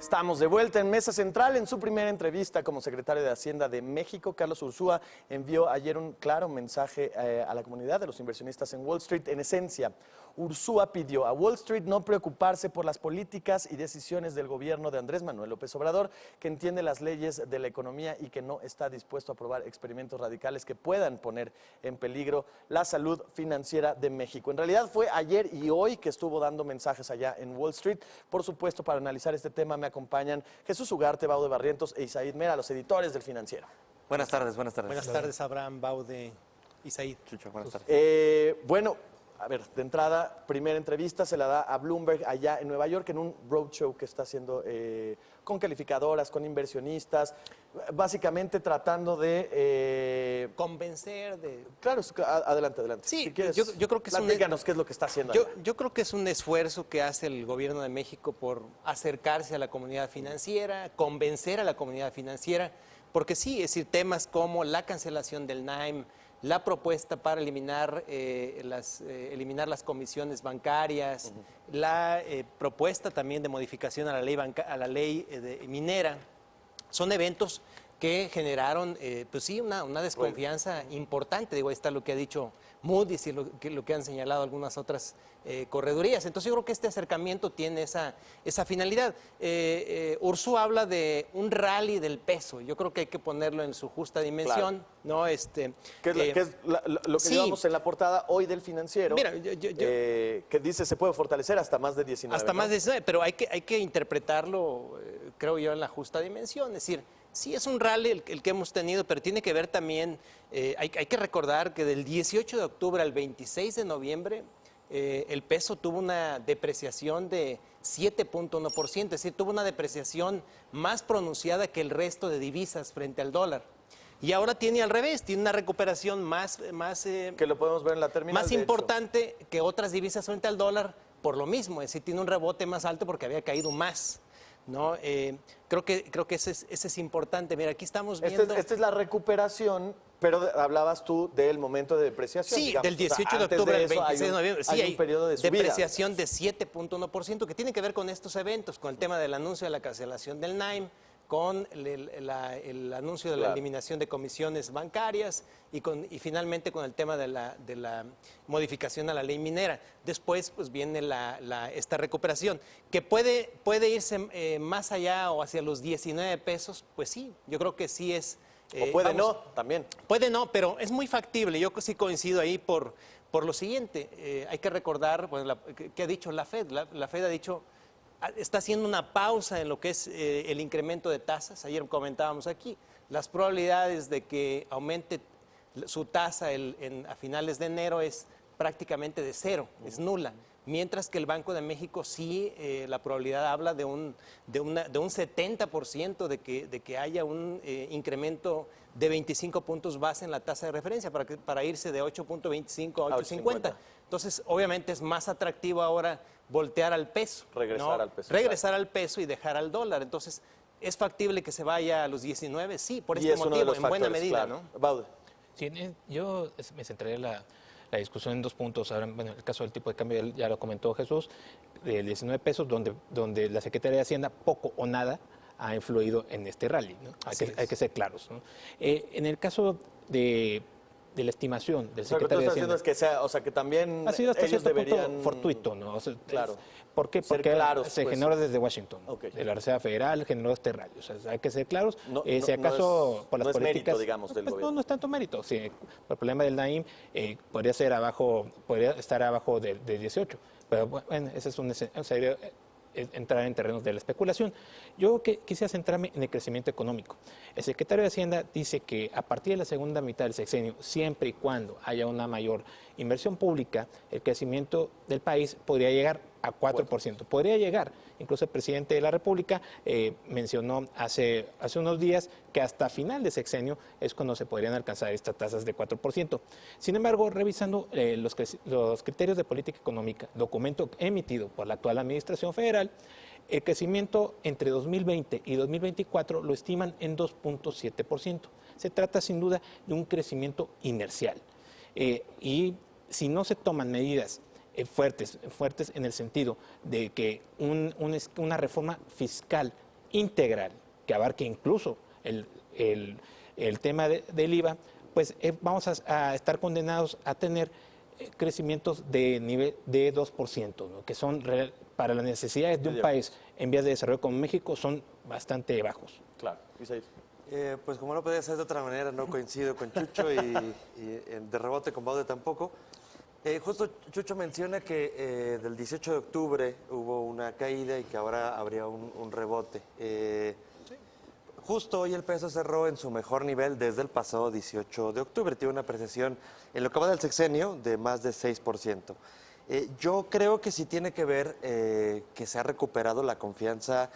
Estamos de vuelta en Mesa Central. En su primera entrevista como secretario de Hacienda de México, Carlos Ursúa envió ayer un claro mensaje a la comunidad de los inversionistas en Wall Street. En esencia, Ursúa pidió a Wall Street no preocuparse por las políticas y decisiones del gobierno de Andrés Manuel López Obrador, que entiende las leyes de la economía y que no está dispuesto a aprobar experimentos radicales que puedan poner en peligro la salud financiera de México. En realidad fue ayer y hoy que estuvo dando mensajes allá en Wall Street. Por supuesto, para analizar este tema me acompañan Jesús Ugarte, Baude Barrientos e Isaid Mera, los editores del Financiero. Buenas tardes, buenas tardes. Buenas tardes, Abraham, Baude, Isaid. Chucho, buenas tardes. Bueno, a ver, de entrada, primera entrevista se la da a Bloomberg allá en Nueva York en un roadshow que está haciendo con calificadoras, con inversionistas, básicamente tratando de... Convencer de... Claro, adelante. Sí, si quieres, yo creo que es platícanos qué es lo que está haciendo. Yo creo que es un esfuerzo que hace el gobierno de México por acercarse a la comunidad financiera, convencer a la comunidad financiera, porque sí, es decir, temas como la cancelación del NAIM, la propuesta para eliminar las comisiones bancarias, la propuesta también de modificación a la ley minera, son eventos que generaron, pues sí, una desconfianza importante. Digo, ahí está lo que ha dicho Moody's y lo que han señalado algunas otras corredurías. Entonces yo creo que este acercamiento tiene esa finalidad. Ursúa habla de un rally del peso. Yo creo que hay que ponerlo en su justa dimensión. Claro. ¿No? ¿Qué es lo que sí. llevamos en la portada hoy del Financiero? Mira, que dice se puede fortalecer hasta más de 19. Hasta más de 19, pero hay que interpretarlo, creo yo, en la justa dimensión. Es decir, sí es un rally el que hemos tenido, pero tiene que ver también, hay que recordar que del 18 de octubre al 26 de noviembre, el peso tuvo una depreciación de 7.1%, es decir, tuvo una depreciación más pronunciada que el resto de divisas frente al dólar. Y ahora tiene al revés, tiene una recuperación más que lo podemos ver en la terminal, más importante que otras divisas frente al dólar por lo mismo, es decir, tiene un rebote más alto porque había caído más. ¿No? Creo que ese es importante. Mira, aquí estamos viendo... Esta es la recuperación, pero hablabas tú del momento de depreciación. Sí, digamos. del 18 de octubre al 26 de noviembre. Sí, hay un periodo de subida. Depreciación de 7.1%, que tiene que ver con estos eventos, con el tema del anuncio de la cancelación del NAIM, con el anuncio de la eliminación de comisiones bancarias y finalmente con el tema de la modificación a la ley minera. Después pues viene esta recuperación, que puede irse más allá o hacia los 19 pesos, pues sí, yo creo que sí es... o puede no, también. Puede no, pero es muy factible. Yo sí coincido ahí por lo siguiente. Hay que recordar pues, que ha dicho la FED. La FED ha dicho... Está haciendo una pausa en lo que es el incremento de tasas. Ayer comentábamos aquí, las probabilidades de que aumente su tasa a finales de enero es prácticamente de cero, es nula. Mientras que el Banco de México sí, la probabilidad habla de un 70% de que haya un incremento de 25 puntos base en la tasa de referencia para irse de 8.25 a 8.50. Entonces, obviamente es más atractivo ahora voltear al peso. Regresar al peso. Regresar al peso y dejar al dólar. Entonces, ¿es factible que se vaya a los 19? Sí, por este motivo, en buena medida, claro. ¿no? Baude. Sí, yo me centraré la discusión en dos puntos. Ahora, bueno, el caso del tipo de cambio ya lo comentó Jesús, de 19 pesos, donde la Secretaría de Hacienda poco o nada ha influido en este rally, ¿no? Hay que ser claros, ¿no? En el caso de la estimación del secretario de Hacienda, es que sea, o sea, que también ha sido hasta ellos cierto deberían... punto fortuito, ¿no? O sea, claro. ¿Por qué? Ser Porque claros, se pues. generó desde Washington, de la Reserva Federal, generó este rally. O sea, hay que ser claros. Si acaso por las políticas, mérito, digamos, del gobierno. No es tanto mérito. Sí, por el problema del NAIM podría estar abajo de 18. Pero bueno, ese es entrar en terrenos de la especulación. Yo quisiera centrarme en el crecimiento económico. El secretario de Hacienda dice que a partir de la segunda mitad del sexenio, siempre y cuando haya una mayor inversión pública, el crecimiento del país podría llegar a 4%. Podría llegar. Incluso el presidente de la República mencionó hace unos días que hasta final de sexenio es cuando se podrían alcanzar estas tasas de 4%. Sin embargo, revisando los criterios de política económica, documento emitido por la actual Administración Federal, el crecimiento entre 2020 y 2024 lo estiman en 2.7%. Se trata sin duda de un crecimiento inercial. Y si no se toman medidas fuertes en el sentido de que una reforma fiscal integral que abarque incluso el tema del IVA, pues vamos a estar condenados a tener crecimientos de nivel de 2%, ¿no? Que son para las necesidades de un país en vías de desarrollo como México son bastante bajos. Claro, Isaías. Pues como no podía ser de otra manera, no coincido con Chucho y de rebote con Baude tampoco. Justo Chucho menciona que del 18 de octubre hubo una caída y que ahora habría un rebote. Justo hoy el peso cerró en su mejor nivel desde el pasado 18 de octubre. Tiene una apreciación en lo que va del sexenio de más de 6%. Yo creo que sí tiene que ver que se ha recuperado la confianza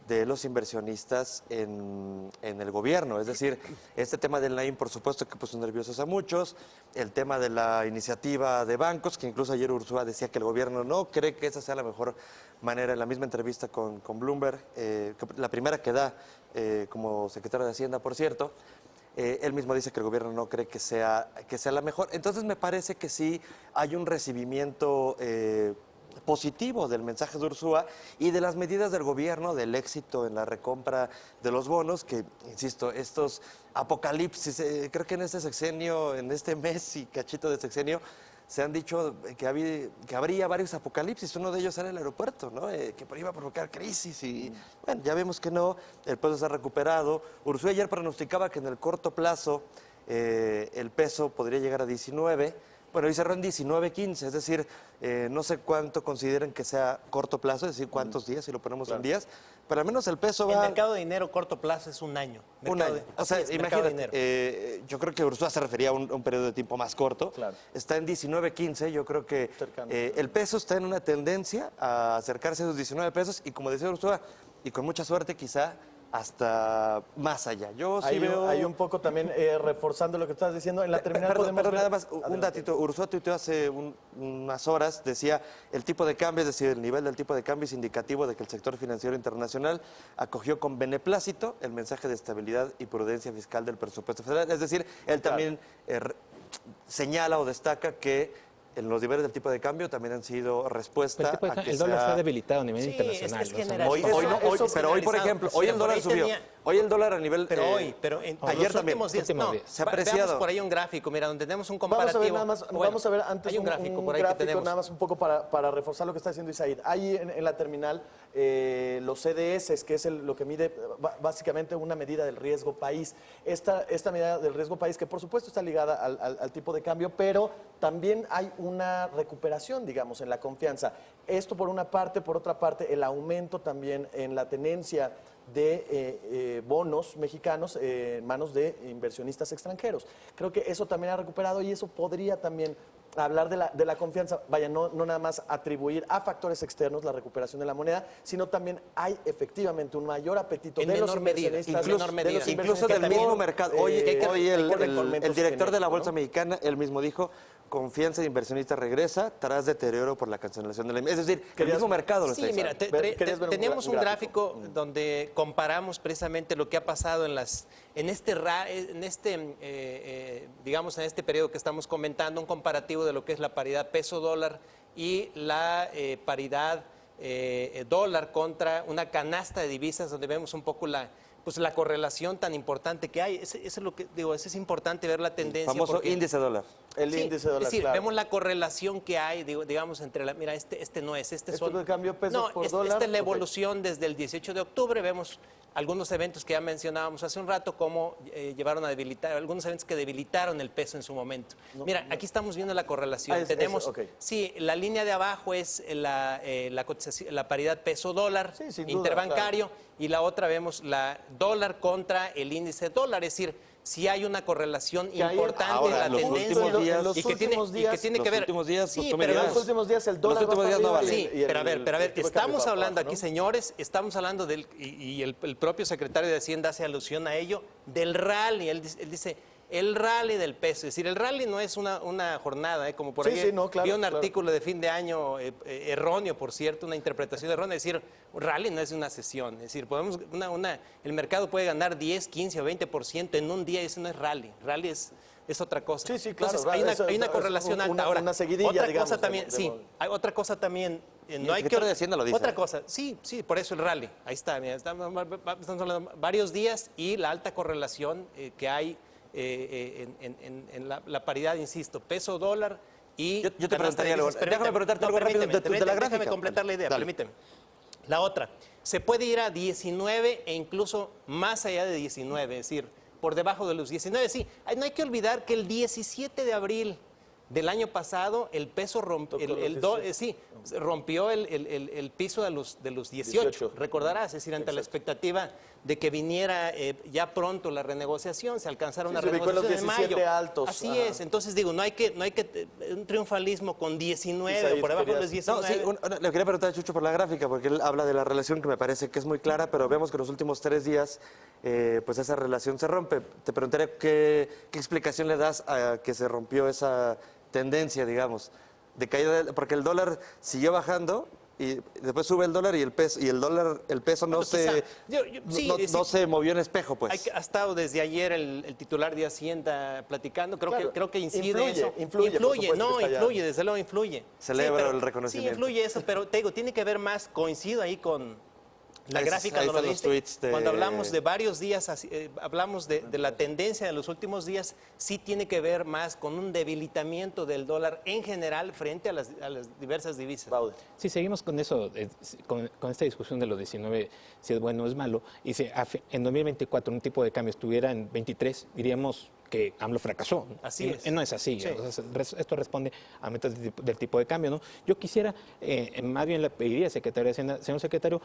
de los inversionistas en el gobierno. Es decir, este tema del Naim, por supuesto, que puso nerviosos a muchos. El tema de la iniciativa de bancos, que incluso ayer Ursúa decía que el gobierno no cree que esa sea la mejor manera. En la misma entrevista con Bloomberg, la primera que da como secretario de Hacienda, por cierto, él mismo dice que el gobierno no cree que sea la mejor. Entonces me parece que sí hay un recibimiento positivo del mensaje de Ursúa y de las medidas del gobierno, del éxito en la recompra de los bonos, que, insisto, estos apocalipsis, creo que en este sexenio, en este mes y cachito de sexenio, se han dicho que habría varios apocalipsis. Uno de ellos era el aeropuerto, ¿no? Que iba a provocar crisis y, bueno, ya vemos que no, el peso se ha recuperado. Ursúa ayer pronosticaba que en el corto plazo el peso podría llegar a 19. Bueno, hoy cerró en 19.15, es decir, no sé cuánto consideren que sea corto plazo, es decir, cuántos días, si lo ponemos en días, pero al menos el peso va... El mercado de dinero corto plazo es un año. Un año. O sea, imagínate, yo creo que Ursúa se refería a un periodo de tiempo más corto. Claro. Está en 19.15, yo creo que el peso está en una tendencia a acercarse a esos 19 pesos y, como decía Ursúa, y con mucha suerte quizá hasta más allá. Yo sí veo... Hay un poco también, reforzando lo que estás diciendo, en la terminal podemos Perdón, ver... nada más, un datito. Ursúa tuiteó hace unas horas, decía, el tipo de cambio, es decir, el nivel del tipo de cambio es indicativo de que el sector financiero internacional acogió con beneplácito el mensaje de estabilidad y prudencia fiscal del presupuesto federal. Es decir, él también señala o destaca que en los niveles del tipo de cambio también han sido respuesta a que el dólar se ha debilitado a nivel internacional. Es o sea, generalizado. pero hoy, por ejemplo, hoy el dólar subió. Hoy el dólar a nivel... Pero en ayer los también. últimos días, Se ha apreciado. Veamos por ahí un gráfico, mira, donde tenemos un comparativo. Vamos a ver antes hay un gráfico por ahí que tenemos. nada más un poco para reforzar lo que está diciendo Isaid. Ahí en la terminal, los CDS, que es lo que mide básicamente una medida del riesgo país. Esta medida del riesgo país, que por supuesto está ligada al tipo de cambio, pero también hay una recuperación, digamos, en la confianza. Esto por una parte, por otra parte, el aumento también en la tenencia de bonos mexicanos en manos de inversionistas extranjeros. Creo que eso también ha recuperado y eso podría también hablar de la confianza. Vaya, no nada más atribuir a factores externos la recuperación de la moneda, sino también hay efectivamente un mayor apetito de los inversionistas. Incluso del mismo mercado. Hoy el director de la Bolsa Mexicana, él mismo dijo, confianza de inversionistas regresa tras deterioro por la cancelación de la... Es decir, el mismo mercado lo está diciendo. Sí, mira, teníamos un gráfico donde comparamos precisamente lo que ha pasado en este periodo que estamos comentando, un comparativo de lo que es la paridad peso-dólar y la paridad dólar contra una canasta de divisas, donde vemos un poco la correlación tan importante que hay. Eso es lo que digo, eso es importante ver la tendencia. El famoso índice dólar. Índice dólar, es decir, claro. vemos la correlación que hay, digamos, entre mira, no es, de cambio pesos por dólar. Esta es la evolución desde el 18 de octubre, vemos algunos eventos que ya mencionábamos hace un rato, cómo llevaron a debilitar, algunos eventos que debilitaron el peso en su momento. Aquí estamos viendo la correlación. Tenemos, sí, la línea de abajo es la paridad peso-dólar interbancario, claro. Y la otra vemos la dólar contra el índice dólar, es decir, si hay una correlación importante en la tendencia y que tiene que ver. Los últimos días, en los últimos días el dólar no vale. Sí, pero a ver, estamos hablando aquí, señores, estamos hablando y el propio secretario de Hacienda hace alusión a ello, del rally. Él dice, el rally del peso. Es decir, el rally no es una jornada, como por ahí no, claro, vi un claro. artículo de fin de año erróneo, por cierto, una interpretación errónea. Es decir, un rally no es una sesión. Es decir, el mercado puede ganar 10, 15 o 20% en un día y eso no es rally. Rally es otra cosa. Sí, sí, claro. Entonces, hay una es correlación alta. Ahora, una seguidilla, otra digamos. cosa también, de- sí, hay otra cosa también. No hay secretario de Hacienda lo dice, Otra ¿eh? cosa, sí, por eso el rally. Ahí está, mira, estamos hablando varios días y la alta correlación que hay en la paridad, insisto, peso-dólar y... Yo te canasta de preguntaría algo. divisas. Déjame preguntarte algo rápido de la Déjame gráfica. completar la idea, Dale. permíteme. La otra, se puede ir a 19 e incluso más allá de 19, es decir, por debajo de los 19. Sí, no hay que olvidar que el 17 de abril del año pasado el peso rompió, rompió el piso de los 18. Recordarás, es decir, ante la expectativa de que viniera ya pronto la renegociación, se alcanzara una se ubicó en los renegociación en 17 mayo. altos. Así Ajá. es, entonces digo, no hay que un triunfalismo con 19 o por debajo de los 19. No, sí, le quería preguntar a Chucho por la gráfica, porque él habla de la relación que me parece que es muy clara, pero vemos que en los últimos 3 días, pues esa relación se rompe. Te preguntaré qué explicación le das a que se rompió esa tendencia, digamos, de caída, porque el dólar siguió bajando y después sube el dólar y el peso, el peso no se movió en espejo, pues. Ha estado desde ayer el titular de Hacienda platicando, creo que incide eso. Influye, por supuesto que está allá. desde luego influye. Celebro el reconocimiento. Sí, influye eso, pero te digo, tiene que ver más, coincido ahí con la Ahí gráfica, están no lo los diste. tweets de- Cuando hablamos de varios días, hablamos de la tendencia de los últimos días, sí tiene que ver más con un debilitamiento del dólar en general frente a las diversas divisas. Baude. Si seguimos con eso, con esta discusión de los 19, si es bueno o es malo, y si en 2024 un tipo de cambio estuviera en 23, diríamos que AMLO fracasó. Así es. No es así. Sí. O sea, esto responde a metas del tipo de cambio, ¿no? Yo quisiera, más bien le pediría al secretario de Hacienda, señor secretario,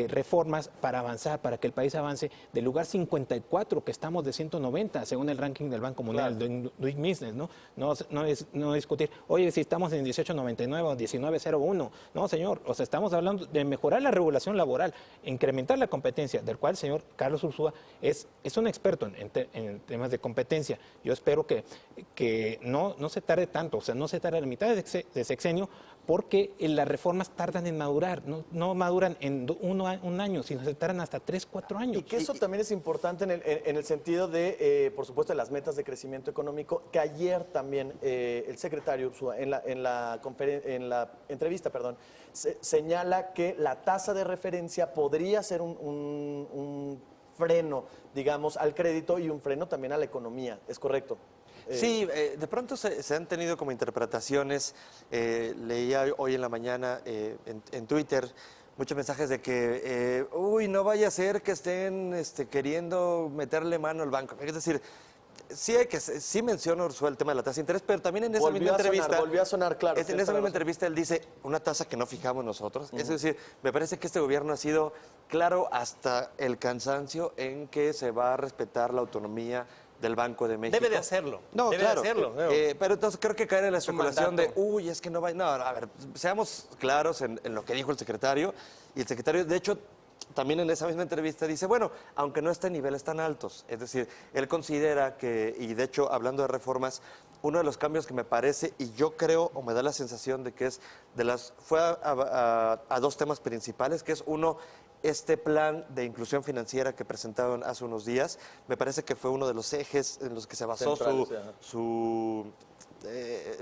reformas para avanzar, para que el país avance del lugar 54 que estamos de 190, según el ranking del Banco Mundial, Doing Business, ¿no? No discutir, oye, si estamos en 18.99 o 19.01. No, señor, o sea, estamos hablando de mejorar la regulación laboral, incrementar la competencia, del cual el señor Carlos Ursúa es un experto en temas de competencia. Yo espero que no se tarde tanto, o sea, no se tarde a la mitad de sexenio, porque las reformas tardan en madurar, no maduran en un año, sino se tardan hasta 3, 4 años. Y que eso también es importante en el sentido de, por supuesto, de las metas de crecimiento económico, que ayer también el secretario Ursúa, en la entrevista, señala que la tasa de referencia podría ser un freno, digamos, al crédito y un freno también a la economía. ¿Es correcto? Sí, de pronto se han tenido como interpretaciones. Leía hoy en la mañana en Twitter muchos mensajes de que, no vaya a ser que estén queriendo meterle mano al banco. Es decir, sí menciona Ursúa el tema de la tasa de interés, pero también en esa misma entrevista... Volvió a sonar, claro. En esa misma entrevista él dice una tasa que no fijamos nosotros. Es decir, me parece que este gobierno ha sido claro hasta el cansancio en que se va a respetar la autonomía del Banco de México. Debe de hacerlo. No, debe claro. de hacerlo. Pero entonces creo que caer en la Es un especulación de, mandato. es que no va... No, a ver, seamos claros en lo que dijo el secretario. Y el secretario, de hecho, también en esa misma entrevista dice, bueno, aunque no esté en niveles tan altos. Es decir, él considera que, y de hecho, hablando de reformas, uno de los cambios que me parece, y yo creo, o me da la sensación de que fue a 2 temas principales, que es uno, este plan de inclusión financiera que presentaron hace unos días, me parece que fue uno de los ejes en los que se basó su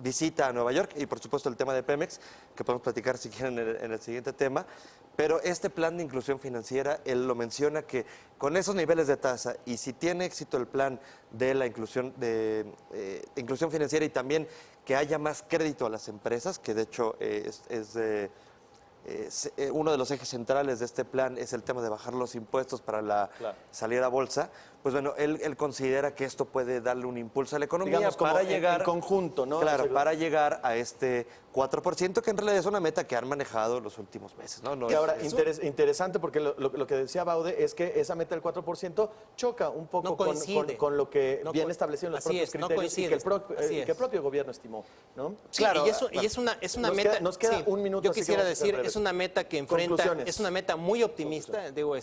visita a Nueva York y por supuesto el tema de Pemex, que podemos platicar si quieren en el siguiente tema, pero este plan de inclusión financiera, él lo menciona que con esos niveles de tasa y si tiene éxito el plan de la inclusión financiera y también que haya más crédito a las empresas, que de hecho uno de los ejes centrales de este plan es el tema de bajar los impuestos para la salida a bolsa, pues bueno, él considera que esto puede darle un impulso a la economía, digamos, como para llegar en conjunto, ¿no? Claro, O sea, para llegar a este 4%, que en realidad es una meta que han manejado los últimos meses, ¿no? Que ahora, interesante, porque lo que decía Baude es que esa meta del 4% choca un poco No coincide. con lo que No viene co- establecido en los así propios es, no criterios y coincide. que el propio gobierno estimó, ¿no? Sí, Claro, y es una nos meta. queda- nos queda un minuto, Yo así que quisiera vamos a ser decir, breves. es una meta que enfrenta, Conclusiones. es una meta muy optimista. Digo,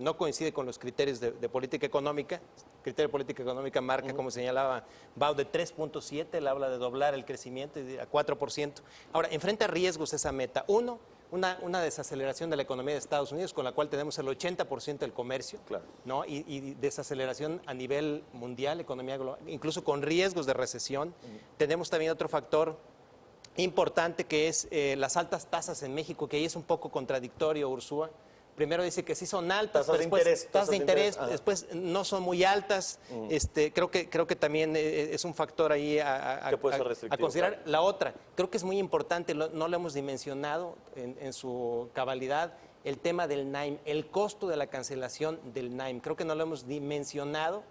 no coincide con los criterios de política económica. criterio de política económica marca, como señalaba Bau, de 3.7, él habla de doblar el crecimiento a 4%. Ahora, enfrenta riesgos esa meta. Uno, una desaceleración de la economía de Estados Unidos, con la cual tenemos el 80% del comercio, Claro. ¿no? Y desaceleración a nivel mundial, economía global, incluso con riesgos de recesión. Tenemos también otro factor importante que es las altas tasas en México, que ahí es un poco contradictorio, Ursúa. Primero dice que sí son altas, Tasas pero de después, interés, tasas de interés, ajá. después no son muy altas. Creo que también es un factor ahí Que puede ser a restrictivo, considerar. claro. La otra, creo que es muy importante, no lo hemos dimensionado en su cabalidad, el tema del NAIM, el costo de la cancelación del NAIM. Creo que no lo hemos dimensionado.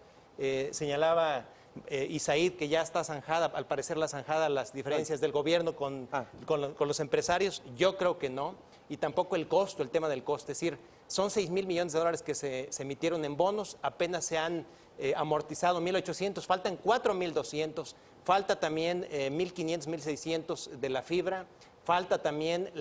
Señalaba Isaid que ya está zanjada, al parecer la zanjada, las diferencias del gobierno con los empresarios. Yo creo que no. Y tampoco el costo, el tema del costo. Es decir, son 6,000 millones de dólares que se emitieron en bonos, apenas se han amortizado 1,800, faltan 4,200, falta también 1,500, 1,600 de la fibra, falta también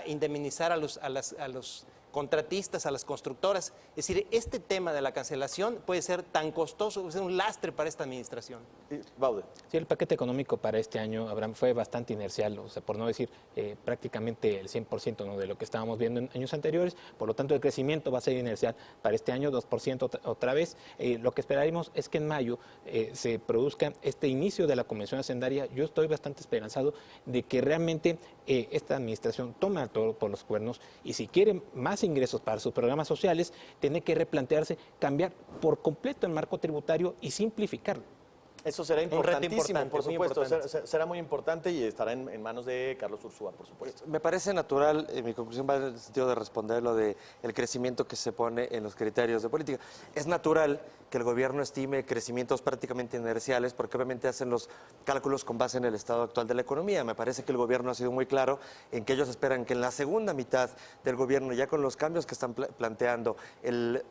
indemnizar a los contratistas, a las constructoras. Es decir, este tema de la cancelación puede ser tan costoso, puede ser un lastre para esta administración. Baude. Sí, el paquete económico para este año, Abraham, fue bastante inercial, o sea, por no decir prácticamente el 100%, ¿no?, de lo que estábamos viendo en años anteriores. Por lo tanto, el crecimiento va a ser inercial para este año, 2% otra vez. Lo que esperaremos es que en mayo se produzca este inicio de la convención hacendaria. Yo estoy bastante esperanzado de que realmente esta administración tome al toro por los cuernos y si quiere más ingresos para sus programas sociales, tiene que replantearse cambiar por completo el marco tributario y simplificarlo. Eso será reto importantísimo, importante, por muy supuesto. importante. Será muy importante y estará en manos de Carlos Ursúa, por supuesto. Me parece natural, mi conclusión va en el sentido de responder lo de el crecimiento que se pone en los criterios de política. Es natural que el gobierno estime crecimientos prácticamente inerciales porque obviamente hacen los cálculos con base en el estado actual de la economía. Me parece que el gobierno ha sido muy claro en que ellos esperan que en la segunda mitad del gobierno, ya con los cambios que están planteando, el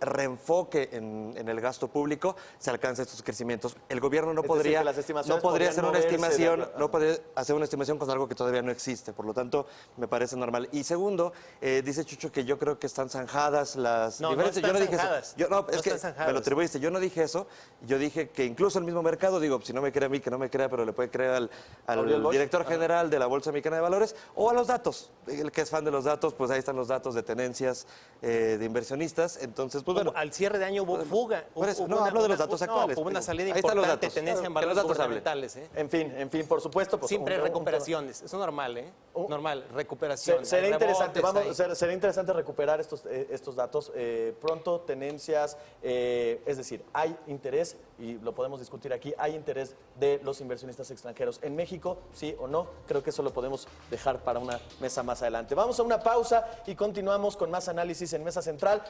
reenfoque en el gasto público, se alcance estos crecimientos. El gobierno no Es decir, podría, que las estimaciones no podría hacer una podrían moverse estimación, no podría hacer una estimación con algo que todavía no existe. Por lo tanto, me parece normal. Y segundo, dice Chucho que yo creo que están zanjadas las No, diferencias. no Yo no están dije zanjadas. eso. Yo, no, No es que están zanjadas. me lo atribuiste. Yo no dije eso. Yo dije que incluso el mismo mercado, digo, si no me cree a mí, que no me crea, pero le puede creer al Gabriel Bosch. director general de la Bolsa Mexicana de Valores o a los datos. El que es fan de los datos, pues ahí están los datos de tenencias de inversionistas. Entonces, pues bueno. Al cierre de año hubo fuga. Por eso, hubo no, hablo de los datos no, actuales. hubo una Digo, salida ahí están los importante, datos. tenencia en Que los valores datos hablen. gubernamentales. En fin, por supuesto. Pues, Siempre hay un tema. recuperaciones, eso es normal, normal, recuperación. Será Hay interesante, rebotes ahí. será interesante recuperar estos datos pronto, tenencias, es decir, hay interés, y lo podemos discutir aquí, hay interés de los inversionistas extranjeros en México, sí o no, creo que eso lo podemos dejar para una mesa más adelante. Vamos a una pausa y continuamos con más análisis en Mesa Central.